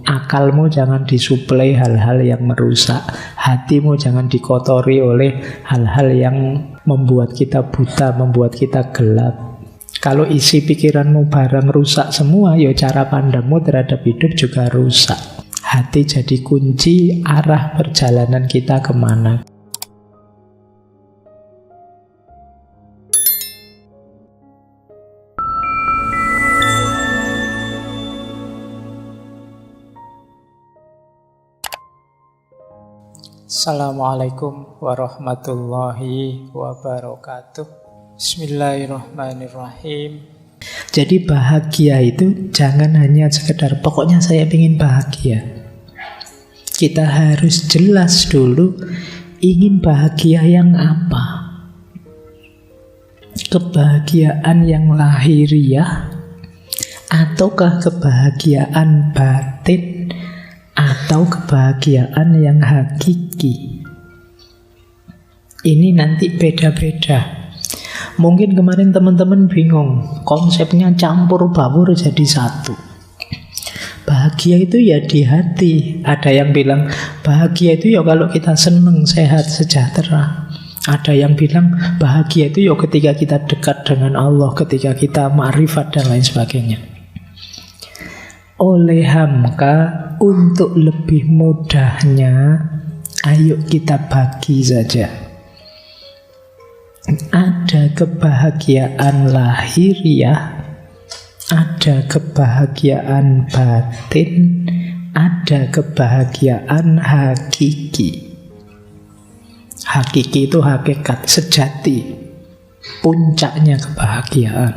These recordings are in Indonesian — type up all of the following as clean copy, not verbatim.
Akalmu jangan disuplai hal-hal yang merusak. Hatimu jangan dikotori oleh hal-hal yang membuat kita buta, membuat kita gelap. Kalau isi pikiranmu barang rusak semua, ya cara pandangmu terhadap hidup juga rusak. Hati jadi kunci arah perjalanan kita kemana. Assalamualaikum warahmatullahi wabarakatuh. Bismillahirrahmanirrahim. Jadi bahagia itu jangan hanya sekedar pokoknya saya ingin bahagia. Kita harus jelas dulu ingin bahagia yang apa. Kebahagiaan yang lahiriah ataukah kebahagiaan batin atau kebahagiaan yang hakiki. Ini nanti beda-beda. Mungkin kemarin teman-teman bingung, konsepnya campur baur jadi satu. Bahagia itu ya di hati. Ada yang bilang bahagia itu ya kalau kita senang, sehat, sejahtera. Ada yang bilang bahagia itu ya ketika kita dekat dengan Allah, ketika kita ma'rifat dan lain sebagainya. Oleh hamka, untuk lebih mudahnya, ayo kita bagi saja. Ada kebahagiaan lahiriah, ada kebahagiaan batin, ada kebahagiaan hakiki. Hakiki itu hakikat, sejati, puncaknya kebahagiaan.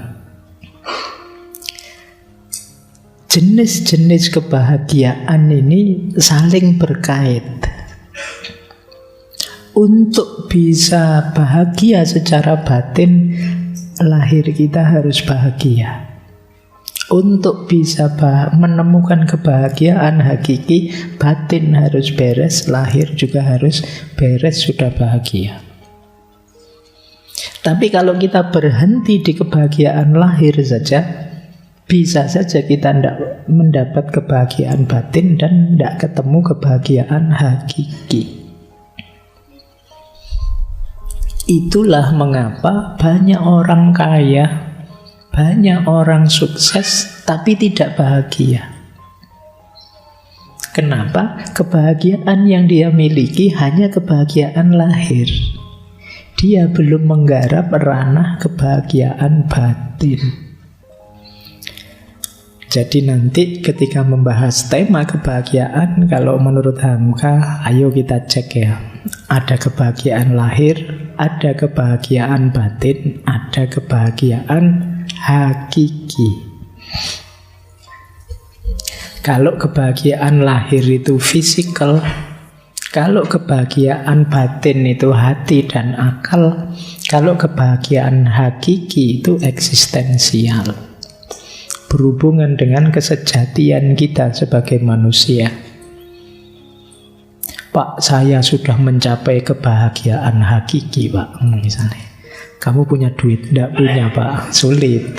Jenis-jenis kebahagiaan ini saling berkait. Untuk bisa bahagia secara batin, lahir kita harus bahagia. Untuk bisa menemukan kebahagiaan hakiki, batin harus beres, lahir juga harus beres, sudah bahagia. Tapi kalau kita berhenti di kebahagiaan lahir saja, bisa saja kita tidak mendapat kebahagiaan batin dan tidak ketemu kebahagiaan hakiki. Itulah mengapa banyak orang kaya, banyak orang sukses, tapi tidak bahagia. Kenapa? Kebahagiaan yang dia miliki hanya kebahagiaan lahir. Dia belum menggarap ranah kebahagiaan batin. Jadi nanti ketika membahas tema kebahagiaan, kalau menurut Hamka, ayo kita cek ya. Ada kebahagiaan lahir, ada kebahagiaan batin, ada kebahagiaan hakiki. Kalau kebahagiaan lahir itu fisikal, kalau kebahagiaan batin itu hati dan akal, kalau kebahagiaan hakiki itu eksistensial. Berhubungan dengan kesejatian kita sebagai manusia. Pak, saya sudah mencapai kebahagiaan hakiki, Pak. Misalnya, kamu punya duit? Tidak punya, Pak. Sulit.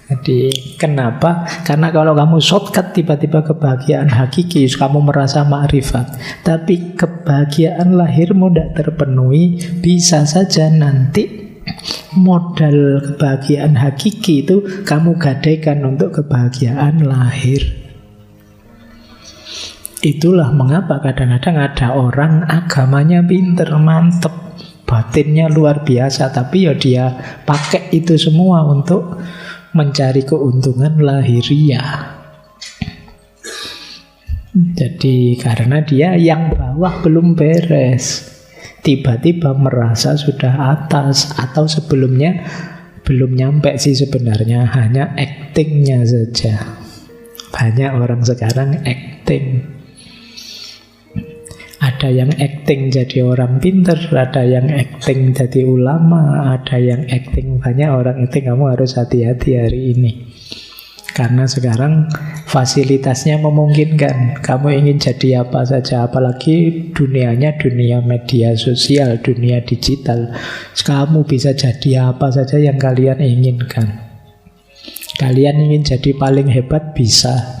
Jadi, kenapa? Karena kalau kamu shortcut tiba-tiba kebahagiaan hakiki, kamu merasa ma'rifat. Tapi kebahagiaan lahirmu tidak terpenuhi, bisa saja nanti modal kebahagiaan hakiki itu kamu gadaikan untuk kebahagiaan lahir. Itulah mengapa kadang-kadang ada orang agamanya pinter, mantep, batinnya luar biasa, tapi ya dia pakai itu semua untuk mencari keuntungan lahiriah. Jadi karena dia yang bawah belum beres, tiba-tiba merasa sudah atas, atau sebelumnya belum nyampe sih sebenarnya, hanya actingnya saja. Banyak orang sekarang acting. Ada yang acting jadi orang pinter, ada yang acting jadi ulama, ada yang acting, banyak orang acting. Kamu harus hati-hati hari ini. Karena sekarang fasilitasnya memungkinkan. Kamu ingin jadi apa saja, apalagi dunianya dunia media sosial, dunia digital. Kamu bisa jadi apa saja yang kalian inginkan. Kalian ingin jadi paling hebat, bisa.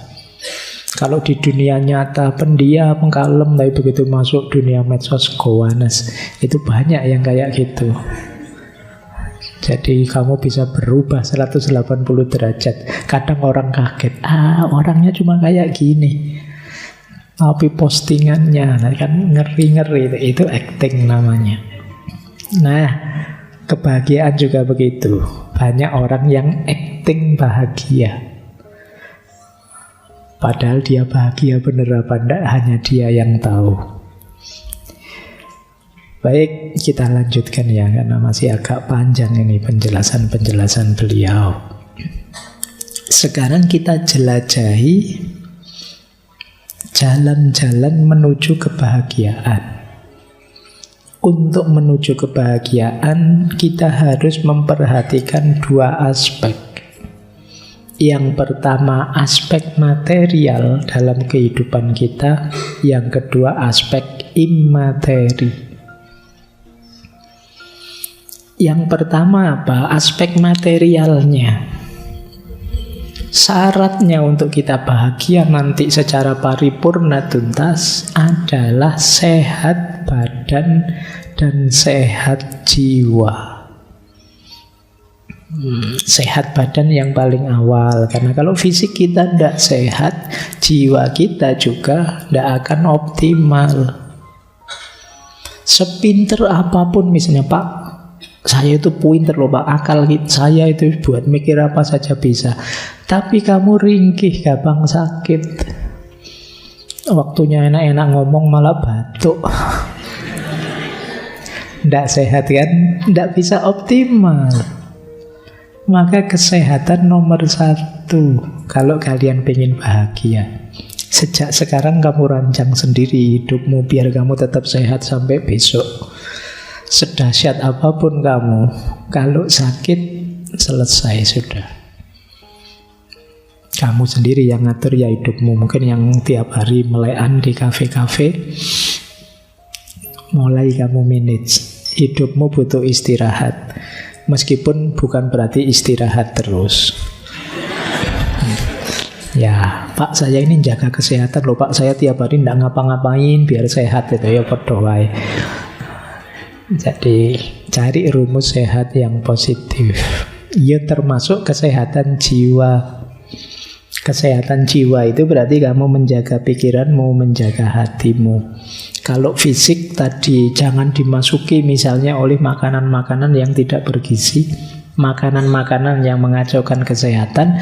Kalau di dunia nyata pendiam, kalem, tapi begitu masuk dunia medsos gowanes, itu banyak yang kayak gitu. Jadi kamu bisa berubah 180 derajat. Kadang orang kaget, orangnya cuma kayak gini, tapi postingannya kan ngeri-ngeri, itu acting namanya. Nah, kebahagiaan juga begitu. Banyak orang yang acting bahagia, padahal dia bahagia bener apa enggak, hanya dia yang tahu. Baik, kita lanjutkan ya, karena masih agak panjang ini penjelasan-penjelasan beliau. Sekarang kita jelajahi jalan-jalan menuju kebahagiaan. Untuk menuju kebahagiaan, kita harus memperhatikan dua aspek. Yang pertama, aspek material dalam kehidupan kita. Yang kedua, aspek immateri. Yang pertama apa? Aspek materialnya. Syaratnya untuk kita bahagia nanti secara paripurna tuntas adalah sehat badan dan sehat jiwa. Sehat badan yang paling awal, karena kalau fisik kita tidak sehat, jiwa kita juga tidak akan optimal. Sepinter apapun misalnya, Pak, saya itu pinter loh Pak, akal saya itu buat mikir apa saja bisa, tapi kamu ringkih, gampang sakit, waktunya enak-enak ngomong malah batuk. Tidak sehat kan, tidak bisa optimal. Maka kesehatan nomor satu kalau kalian pengen bahagia. Sejak sekarang kamu rancang sendiri hidupmu biar kamu tetap sehat sampai besok. Sedahsyat apapun kamu, kalau sakit selesai sudah. Kamu sendiri yang ngatur ya hidupmu. Mungkin yang tiap hari melekan di kafe-kafe, mulai kamu manage. Hidupmu butuh istirahat. Meskipun bukan berarti istirahat terus. Ya, Pak, saya ini jaga kesehatan loh Pak. Saya tiap hari tidak ngapa-ngapain biar sehat itu ya berdoa. Jadi cari rumus sehat yang positif. Ya termasuk kesehatan jiwa. Kesehatan jiwa itu berarti kamu menjaga pikiranmu, menjaga hatimu. Kalau fisik tadi jangan dimasuki misalnya oleh makanan-makanan yang tidak bergizi, makanan-makanan yang mengacaukan kesehatan.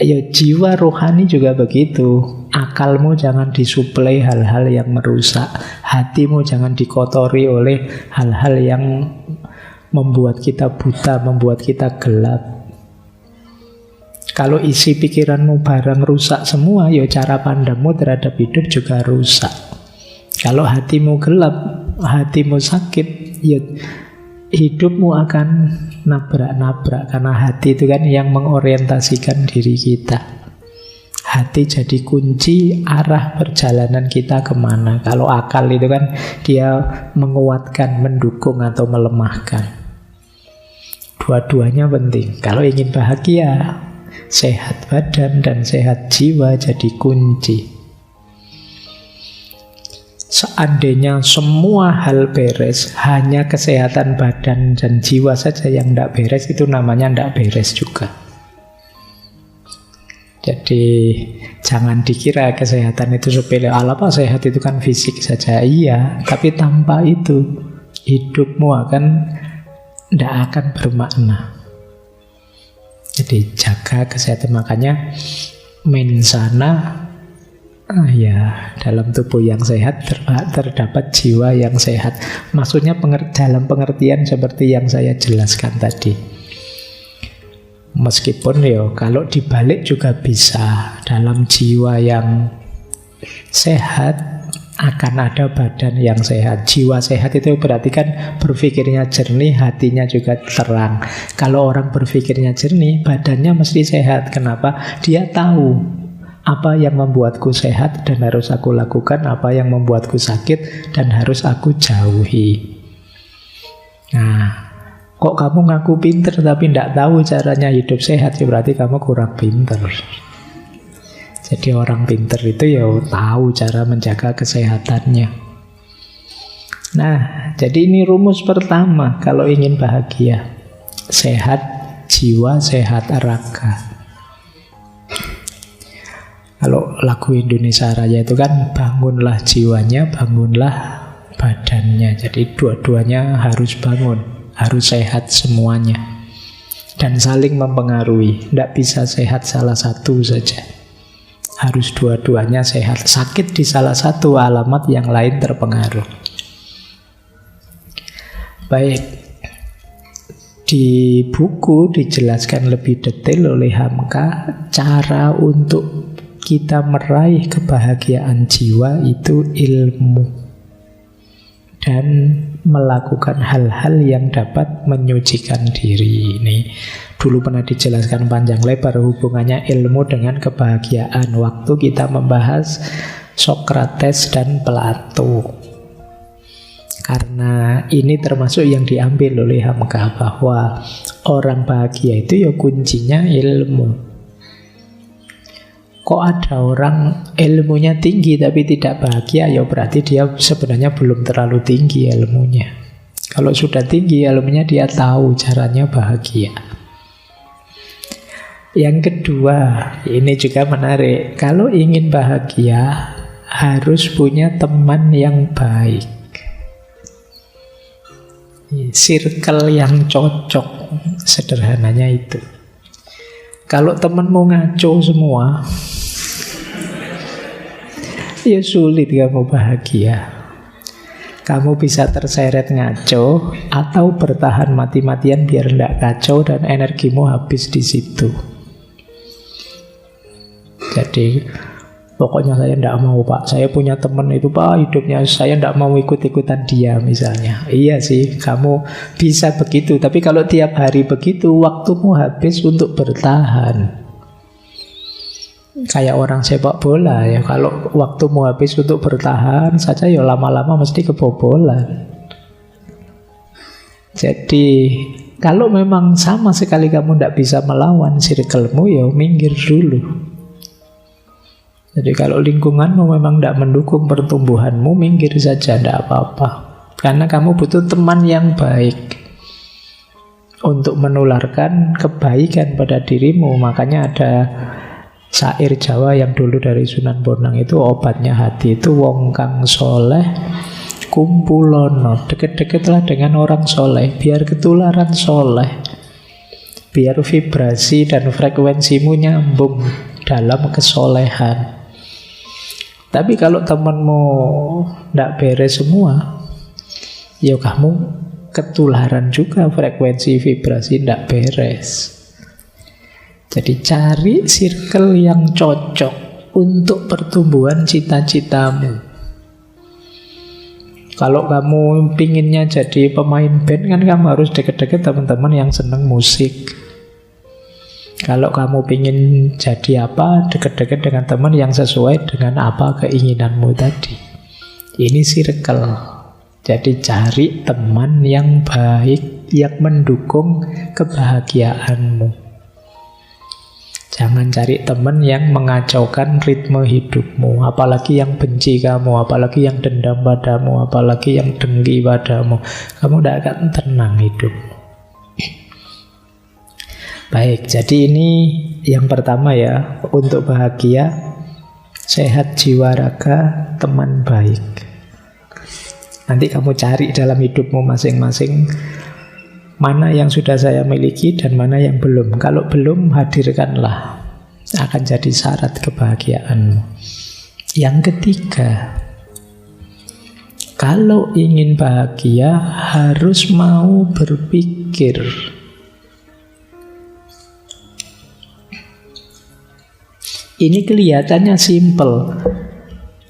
Ya jiwa rohani juga begitu. Akalmu jangan disuplai hal-hal yang merusak. Hatimu jangan dikotori oleh hal-hal yang membuat kita buta, membuat kita gelap. Kalau isi pikiranmu barang rusak semua, ya cara pandangmu terhadap hidup juga rusak. Kalau hatimu gelap, hatimu sakit, ya hidupmu akan nabrak-nabrak. Karena hati itu kan yang mengorientasikan diri kita. Hati jadi kunci arah perjalanan kita kemana. Kalau akal itu kan dia menguatkan, mendukung atau melemahkan. Dua-duanya penting. Kalau ingin bahagia, sehat badan dan sehat jiwa jadi kunci. Seandainya semua hal beres, hanya kesehatan badan dan jiwa saja yang tidak beres, itu namanya tidak beres juga. Jadi jangan dikira kesehatan itu sepele. Apa sehat itu kan fisik saja. Iya, tapi tanpa itu hidupmu tidak akan bermakna. Jadi jaga kesehatan, makanya mensana, ya dalam tubuh yang sehat terdapat jiwa yang sehat. Maksudnya dalam pengertian seperti yang saya jelaskan tadi. Meskipun kalau dibalik juga bisa. Dalam jiwa yang sehat akan ada badan yang sehat. Jiwa sehat itu berarti kan berpikirnya jernih, hatinya juga terang. Kalau orang berpikirnya jernih, badannya mesti sehat. Kenapa? Dia tahu apa yang membuatku sehat dan harus aku lakukan, apa yang membuatku sakit dan harus aku jauhi. Nah, kok kamu ngaku pinter tapi tidak tahu caranya hidup sehat, ya berarti kamu kurang pinter. Jadi orang pinter itu ya tahu cara menjaga kesehatannya. Nah, jadi ini rumus pertama kalau ingin bahagia. Sehat jiwa, sehat raga. Kalau lagu Indonesia Raya itu kan bangunlah jiwanya, bangunlah badannya. Jadi dua-duanya harus bangun, harus sehat semuanya. Dan saling mempengaruhi. Tidak bisa sehat salah satu saja. Harus dua-duanya sehat. Sakit di salah satu, alamat yang lain terpengaruh. Baik. Di buku dijelaskan lebih detail oleh Hamka cara untuk kita meraih kebahagiaan jiwa itu ilmu dan melakukan hal-hal yang dapat menyucikan diri. Ini dulu pernah dijelaskan panjang lebar hubungannya ilmu dengan kebahagiaan waktu kita membahas Sokrates dan Plato. Karena ini termasuk yang diambil oleh Hamka bahwa orang bahagia itu ya kuncinya ilmu. Kok ada orang ilmunya tinggi tapi tidak bahagia, ya berarti dia sebenarnya belum terlalu tinggi ilmunya. Kalau sudah tinggi ilmunya, dia tahu caranya bahagia. Yang kedua, ini juga menarik. Kalau ingin bahagia, harus punya teman yang baik. Circle yang cocok, sederhananya itu. Kalau temanmu ngaco semua, ya sulit kamu bahagia. Kamu bisa terseret ngaco atau bertahan mati-matian biar tidak kacau dan energimu habis di situ. Jadi pokoknya saya tidak mau Pak, saya punya teman itu Pak hidupnya, saya tidak mau ikut-ikutan dia misalnya. Iya sih, kamu bisa begitu, tapi kalau tiap hari begitu, waktumu habis untuk bertahan. Kayak orang sepak bola ya, kalau waktumu habis untuk bertahan saja ya lama-lama mesti kebobolan. Jadi kalau memang sama sekali kamu tidak bisa melawan circlemu, ya minggir dulu. Jadi kalau lingkunganmu memang tidak mendukung pertumbuhanmu, minggir saja, tidak apa-apa. Karena kamu butuh teman yang baik untuk menularkan kebaikan pada dirimu. Makanya ada syair Jawa yang dulu dari Sunan Bonang itu, obatnya hati itu wong kang soleh kumpulono. Deket-deketlah dengan orang soleh, biar ketularan soleh, biar vibrasi dan frekuensimu nyambung dalam kesolehan. Tapi kalau temanmu tidak beres semua, ya kamu ketularan juga, frekuensi vibrasi tidak beres. Jadi cari circle yang cocok untuk pertumbuhan cita-citamu. Kalau kamu pinginnya jadi pemain band, kan kamu harus deket-deket teman-teman yang senang musik. Kalau kamu pingin jadi apa, deket-deket dengan teman yang sesuai dengan apa keinginanmu tadi. Ini circle. Jadi cari teman yang baik, yang mendukung kebahagiaanmu. Jangan cari teman yang mengacaukan ritme hidupmu, apalagi yang benci kamu, apalagi yang dendam padamu, apalagi yang dengki padamu. Kamu tidak akan tenang hidupmu. Baik, jadi ini yang pertama ya, untuk bahagia, sehat jiwa raga, teman baik. Nanti kamu cari dalam hidupmu masing-masing mana yang sudah saya miliki dan mana yang belum. Kalau belum, hadirkanlah. Akan jadi syarat kebahagiaanmu. Yang ketiga, kalau ingin bahagia harus mau berpikir. Ini kelihatannya simpel.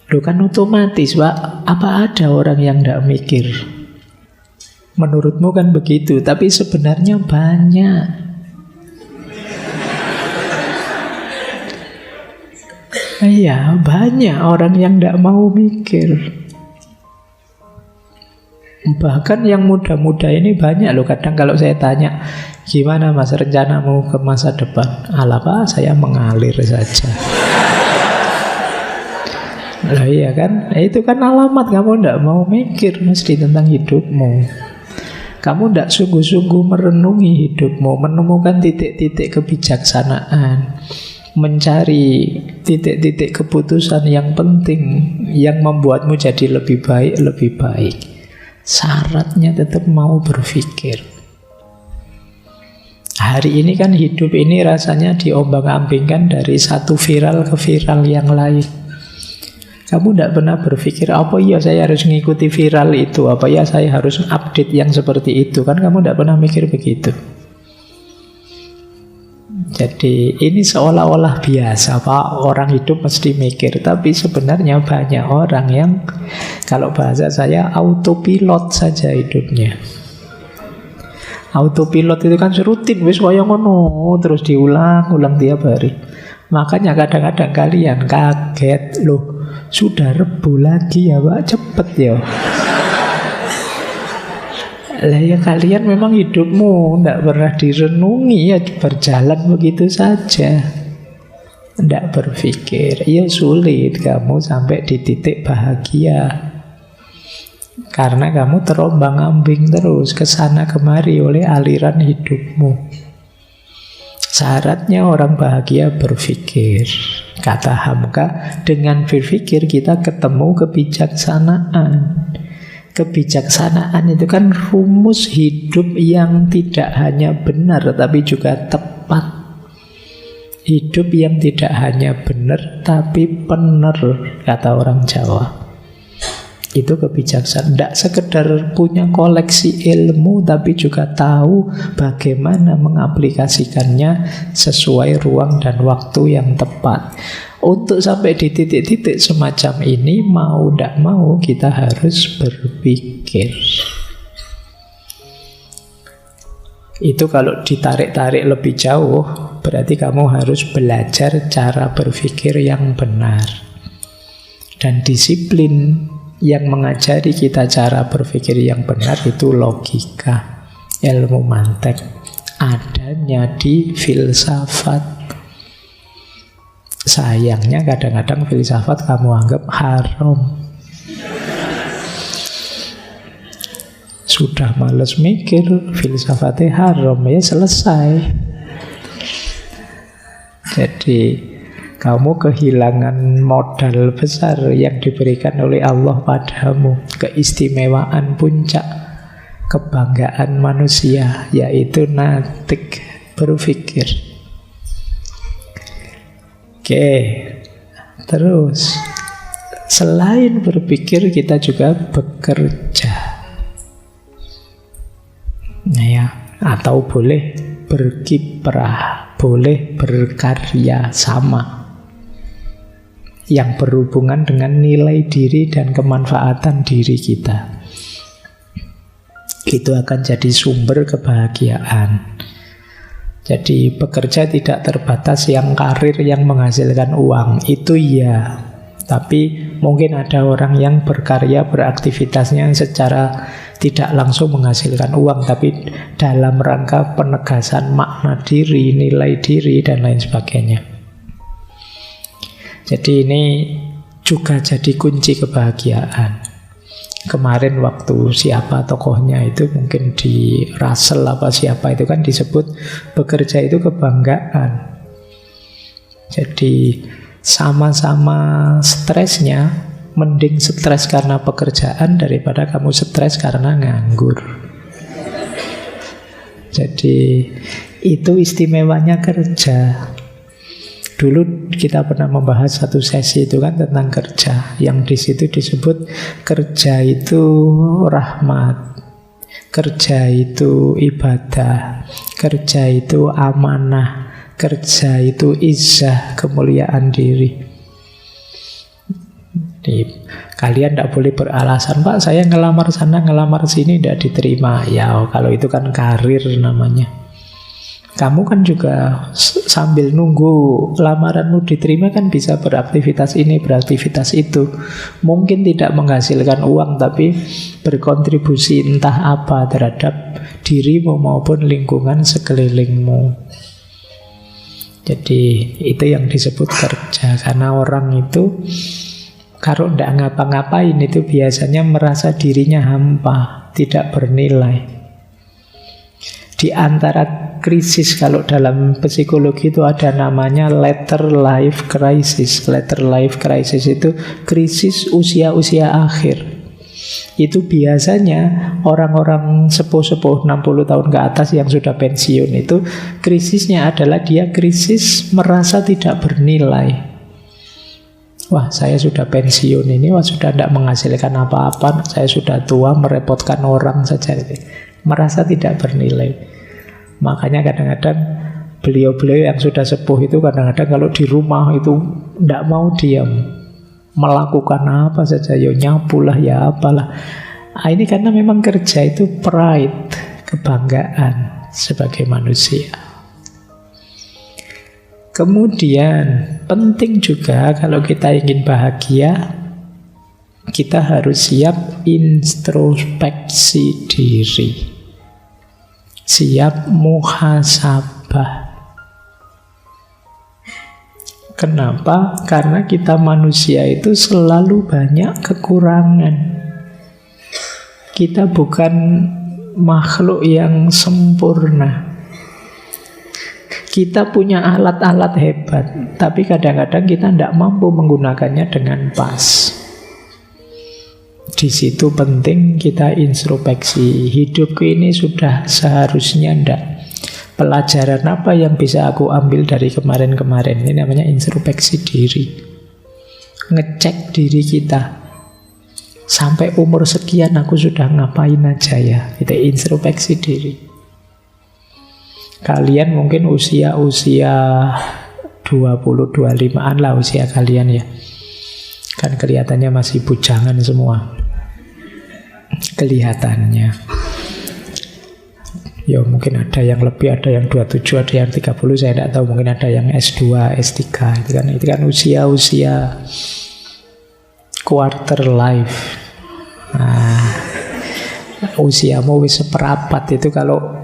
Loh kan otomatis Pak, apa ada orang yang tidak mikir? Menurutmu kan begitu, tapi sebenarnya banyak. Iya, banyak orang yang tidak mau mikir. Bahkan yang muda-muda ini banyak loh. Kadang kalau saya tanya, gimana mas rencanamu ke masa depan? Alah Pak, saya mengalir saja. Lah iya kan, itu kan alamat kamu tidak mau mikir mesti tentang hidupmu. Kamu tidak sungguh-sungguh merenungi hidupmu, menemukan titik-titik kebijaksanaan, mencari titik-titik keputusan yang penting, yang membuatmu jadi lebih baik, lebih baik. Syaratnya tetap mau berpikir. Hari ini kan hidup ini rasanya diombang-ambingkan dari satu viral ke viral yang lain. Kamu tidak pernah berpikir, apa ya saya harus mengikuti viral itu, apa ya saya harus update yang seperti itu. Kan kamu tidak pernah mikir begitu. Jadi ini seolah-olah biasa, Pak, orang hidup mesti mikir. Tapi sebenarnya banyak orang yang, kalau bahasa saya, autopilot saja hidupnya. Autopilot itu kan rutin, wis kaya ngono, terus diulang-ulang tiap hari. Makanya kadang-kadang kalian kaget, loh sudah Rebu lagi ya Pak, cepet ya. Lah ya kalian memang hidupmu tidak pernah direnungi, ya berjalan begitu saja, tidak berpikir. Ya sulit kamu sampai di titik bahagia, karena kamu terombang-ambing terus kesana kemari oleh aliran hidupmu. Syaratnya orang bahagia berpikir. Kata Hamka, dengan berpikir kita ketemu kebijaksanaan. Kebijaksanaan itu kan rumus hidup yang tidak hanya benar tapi juga tepat. Hidup yang tidak hanya benar tapi benar, kata orang Jawa. Itu kebijaksanaan. Tidak sekedar punya koleksi ilmu, tapi juga tahu bagaimana mengaplikasikannya sesuai ruang dan waktu yang tepat. Untuk sampai di titik-titik semacam ini, mau tidak mau kita harus berpikir. Itu kalau ditarik-tarik lebih jauh, berarti kamu harus belajar cara berpikir yang benar. Dan disiplin yang mengajari kita cara berpikir yang benar itu logika, ilmu mantek, adanya di filsafat. Sayangnya kadang-kadang filsafat kamu anggap haram. Sudah males mikir, filsafatnya haram, ya selesai. Jadi kamu kehilangan modal besar yang diberikan oleh Allah padamu, keistimewaan puncak kebanggaan manusia, yaitu natik, berpikir. Oke, terus selain berpikir kita juga bekerja, ya, atau boleh berkiprah, boleh berkarya sama, yang berhubungan dengan nilai diri dan kemanfaatan diri kita. Itu akan jadi sumber kebahagiaan. Jadi bekerja tidak terbatas yang karir yang menghasilkan uang, itu iya. Tapi mungkin ada orang yang berkarya, beraktivitasnya secara tidak langsung menghasilkan uang, tapi dalam rangka penegasan makna diri, nilai diri, dan lain sebagainya. Jadi ini juga jadi kunci kebahagiaan. Kemarin waktu siapa tokohnya itu, mungkin di Russell apa siapa itu kan disebut bekerja itu kebanggaan. Jadi sama-sama stresnya, mending stres karena pekerjaan daripada kamu stres karena nganggur. Jadi itu istimewanya kerja. Dulu kita pernah membahas satu sesi itu kan tentang kerja, yang di situ disebut kerja itu rahmat, kerja itu ibadah, kerja itu amanah, kerja itu izzah, kemuliaan diri. Jadi, kalian tidak boleh beralasan, Pak saya ngelamar sana, ngelamar sini tidak diterima. Ya kalau itu kan karir namanya. Kamu kan juga sambil nunggu lamaranmu diterima kan bisa beraktivitas ini, beraktivitas itu. Mungkin tidak menghasilkan uang, tapi berkontribusi entah apa terhadap dirimu maupun lingkungan sekelilingmu. Jadi itu yang disebut kerja. Karena orang itu Kalau tidak ngapa-ngapain itu biasanya merasa dirinya hampa, tidak bernilai. Di antara krisis, kalau dalam psikologi itu ada namanya later life crisis. Later life crisis itu krisis usia-usia akhir. Itu biasanya orang-orang sepuh-sepuh 60 tahun ke atas yang sudah pensiun itu krisisnya adalah dia krisis merasa tidak bernilai. Wah, saya sudah pensiun ini, wah sudah tidak menghasilkan apa-apa, saya sudah tua, merepotkan orang saja. Merasa tidak bernilai. Makanya kadang-kadang beliau-beliau yang sudah sepuh itu kadang-kadang kalau di rumah itu tidak mau diam, melakukan apa saja, ya nyapulah, ya apalah. Nah, ini karena memang kerja itu pride, kebanggaan sebagai manusia. Kemudian penting juga kalau kita ingin bahagia, kita harus siap introspeksi diri, siap muhasabah. Kenapa? Karena kita manusia itu selalu banyak kekurangan. Kita bukan makhluk yang sempurna. Kita punya alat-alat hebat, tapi kadang-kadang kita tidak mampu menggunakannya dengan pas. Di situ penting kita introspeksi. Hidupku ini sudah seharusnya ndak. Pelajaran apa yang bisa aku ambil dari kemarin-kemarin? Ini namanya introspeksi diri. Ngecek diri kita. Sampai umur sekian aku sudah ngapain aja ya? Kita introspeksi diri. Kalian mungkin usia-usia 20-25an lah usia kalian ya. Kan kelihatannya masih bujangan semua. Kelihatannya. Ya mungkin ada yang lebih, ada yang 27, ada yang 30, saya tidak tahu. Mungkin ada yang S2, S3. Itu kan usia-usia quarter life. Nah, usiamu wis seperapat itu kalau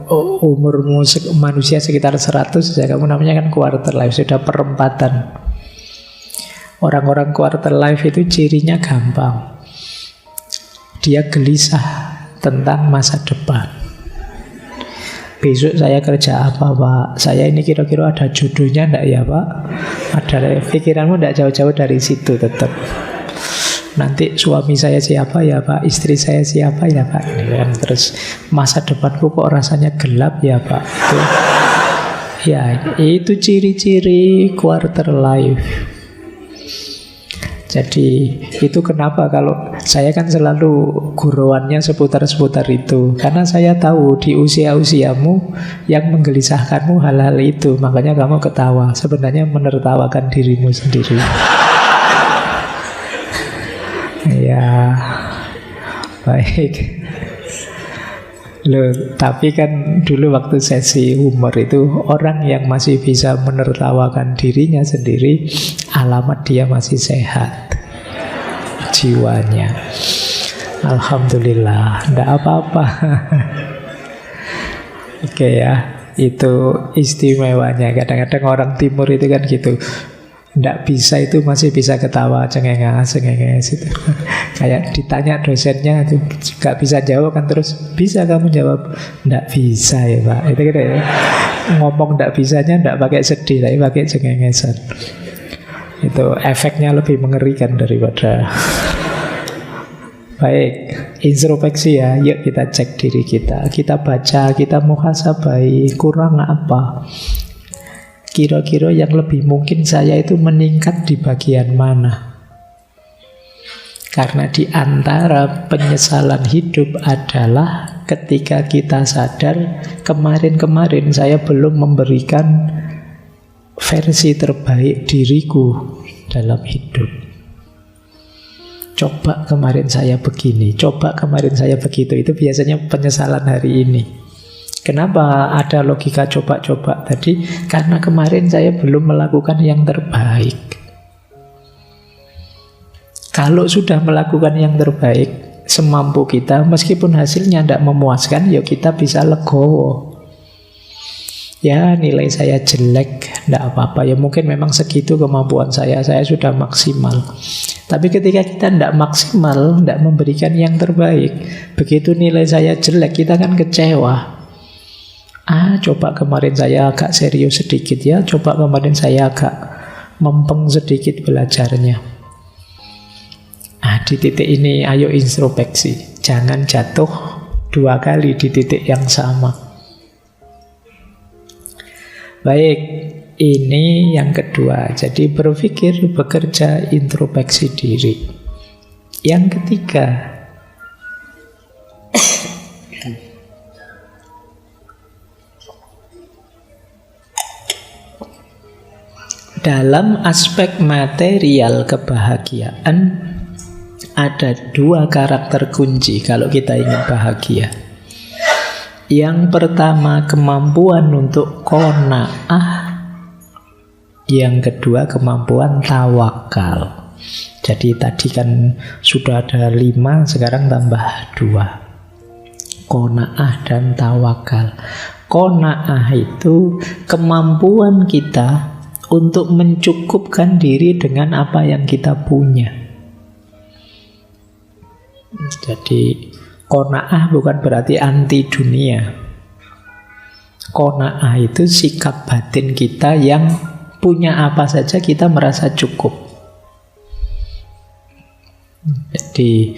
umurmu manusia sekitar 100 ya kamu namanya kan quarter life, sudah perempatan. Orang-orang quarter life itu cirinya gampang. Dia gelisah tentang masa depan. Besok saya kerja apa, Pak? Saya ini kira-kira ada jodohnya enggak ya, Pak? Ada, pikiranmu enggak jauh-jauh dari situ tetap. Nanti suami saya siapa ya, Pak? Istri saya siapa ya, Pak? Ini kan terus masa depanku kok rasanya gelap ya, Pak? Itu, ya, itu ciri-ciri quarter life. Jadi itu kenapa kalau saya kan selalu guruannya seputar-seputar itu. Karena saya tahu di usia-usiamu yang menggelisahkanmu hal-hal itu. Makanya kamu ketawa. Sebenarnya menertawakan dirimu sendiri. Ya, baik. Loh, tapi kan dulu waktu sesi humor itu orang yang masih bisa menertawakan dirinya sendiri, alamat dia masih sehat jiwanya. Alhamdulillah, enggak apa-apa. Oke ya, itu istimewanya. Kadang-kadang orang timur itu kan gitu. Nggak bisa itu masih bisa ketawa cengenges itu. Kayak ditanya dosennya itu nggak bisa jawab kan terus bisa kamu jawab nggak bisa ya Pak. Itu gitu ya. Ngomong nggak bisanya nggak pakai sedih tapi pakai cengengesan. Itu efeknya lebih mengerikan daripada. Baik, introspeksi ya. Yuk kita cek diri kita. Kita baca, kita muhasabai kurang apa. Kira-kira yang lebih mungkin saya itu meningkat di bagian mana? Karena di antara penyesalan hidup adalah ketika kita sadar kemarin-kemarin saya belum memberikan versi terbaik diriku dalam hidup. Coba kemarin saya begini, coba kemarin saya begitu. Itu biasanya penyesalan hari ini. Kenapa ada logika coba-coba tadi? Karena kemarin saya belum melakukan yang terbaik. Kalau sudah melakukan yang terbaik semampu kita, meskipun hasilnya tidak memuaskan, ya kita bisa legowo. Ya nilai saya jelek Tidak apa-apa, ya mungkin memang segitu kemampuan saya sudah maksimal. Tapi ketika kita tidak maksimal, tidak memberikan yang terbaik, begitu nilai saya jelek, kita kan kecewa. Coba kemarin saya agak serius sedikit ya, coba kemarin saya agak mempeng sedikit belajarnya. Di titik ini ayo introspeksi, jangan jatuh 2 kali di titik yang sama. Baik, ini yang kedua. Jadi berpikir, bekerja, introspeksi diri. Yang ketiga, dalam aspek material kebahagiaan ada 2 karakter kunci kalau kita ingin bahagia. Yang pertama, kemampuan untuk qanaah. Yang kedua, kemampuan tawakal. Jadi tadi kan sudah ada 5, sekarang tambah 2. Qanaah dan tawakal. Qanaah itu kemampuan kita untuk mencukupkan diri dengan apa yang kita punya. Jadi qanaah bukan berarti anti dunia. Qanaah itu sikap batin kita yang punya apa saja kita merasa cukup. Jadi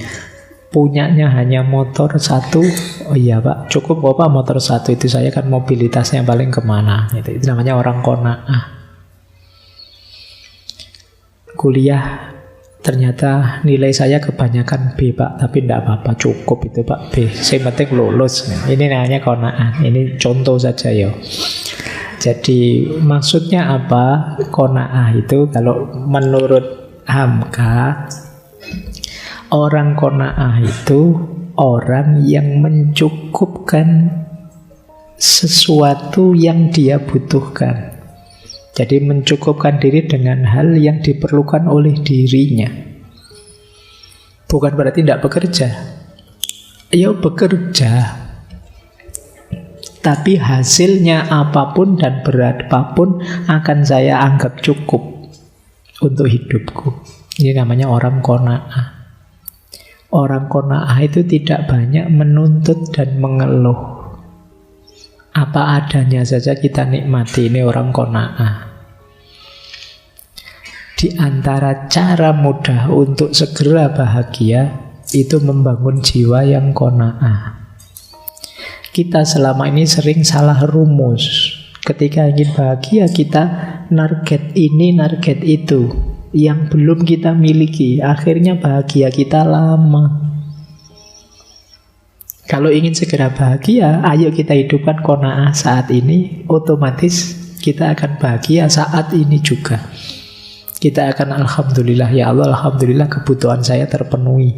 punyanya hanya motor 1, oh iya Pak, cukup Pak motor 1 itu, saya kan mobilitasnya paling kemana. Itu namanya orang qanaah. Kuliah ternyata nilai saya kebanyakan B Pak, tapi tidak apa-apa, cukup itu Pak B, saya penting lulus. Ini namanya qanaah. Ini contoh saja ya. Jadi maksudnya apa? Qanaah itu kalau menurut Hamka, orang qanaah itu orang yang mencukupkan sesuatu yang dia butuhkan. Jadi mencukupkan diri dengan hal yang diperlukan oleh dirinya. Bukan berarti tidak bekerja. Ya bekerja. Tapi hasilnya apapun dan berapapun akan saya anggap cukup untuk hidupku. Ini namanya orang qanaah. Orang qanaah itu tidak banyak menuntut dan mengeluh. Apa adanya saja kita nikmati. Ini orang qanaah. Di antara cara mudah untuk segera bahagia itu membangun jiwa yang qanaah. Kita selama ini sering salah rumus. Ketika ingin bahagia kita target ini, target itu yang belum kita miliki. Akhirnya bahagia kita lama. Kalau ingin segera bahagia, ayo kita hidupkan qanaah saat ini. Otomatis kita akan bahagia saat ini juga. Kita akan alhamdulillah, ya Allah, alhamdulillah kebutuhan saya terpenuhi.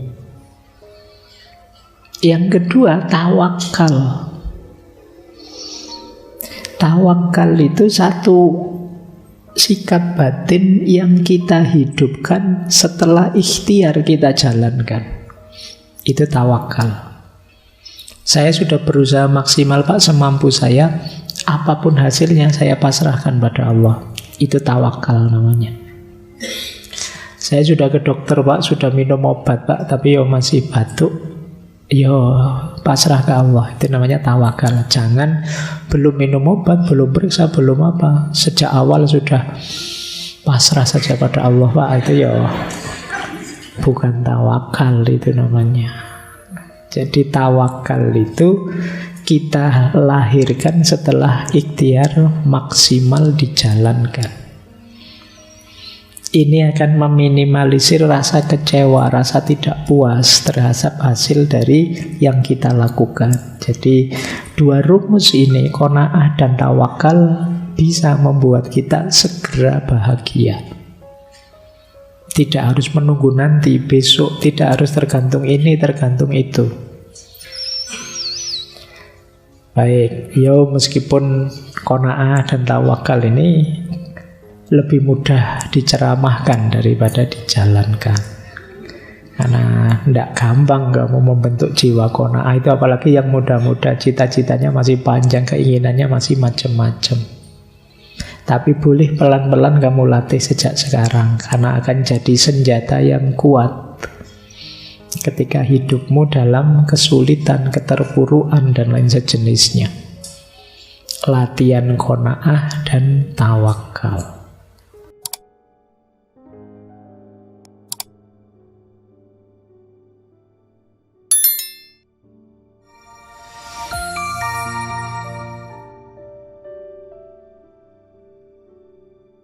Yang kedua, tawakal. Tawakal itu satu sikap batin yang kita hidupkan setelah ikhtiar kita jalankan. Itu tawakal. Saya sudah berusaha maksimal Pak, semampu saya. Apapun hasilnya saya pasrahkan pada Allah. Itu tawakal namanya. Saya sudah ke dokter Pak, sudah minum obat Pak, tapi masih batuk. Pasrah ke Allah. Itu namanya tawakal. Jangan belum minum obat, belum periksa, belum apa, sejak awal sudah pasrah saja pada Allah Pak. Itu bukan tawakal, itu namanya. Jadi tawakal itu kita lahirkan setelah ikhtiar maksimal dijalankan. Ini akan meminimalisir rasa kecewa, rasa tidak puas terhadap hasil dari yang kita lakukan. Jadi 2 rumus ini, qanaah dan tawakal, bisa membuat kita segera bahagia. Tidak harus menunggu nanti, besok, tidak harus tergantung ini, tergantung itu. Baik, meskipun qanaah dan tawakal ini lebih mudah diceramahkan daripada dijalankan. Karena tidak gampang kamu membentuk jiwa qanaah itu, apalagi yang muda-muda, cita-citanya masih panjang, keinginannya masih macam-macam. Tapi boleh pelan-pelan kamu latih sejak sekarang, karena akan jadi senjata yang kuat ketika hidupmu dalam kesulitan, keterpurukan, dan lain sejenisnya. Latihan qanaah dan tawakal.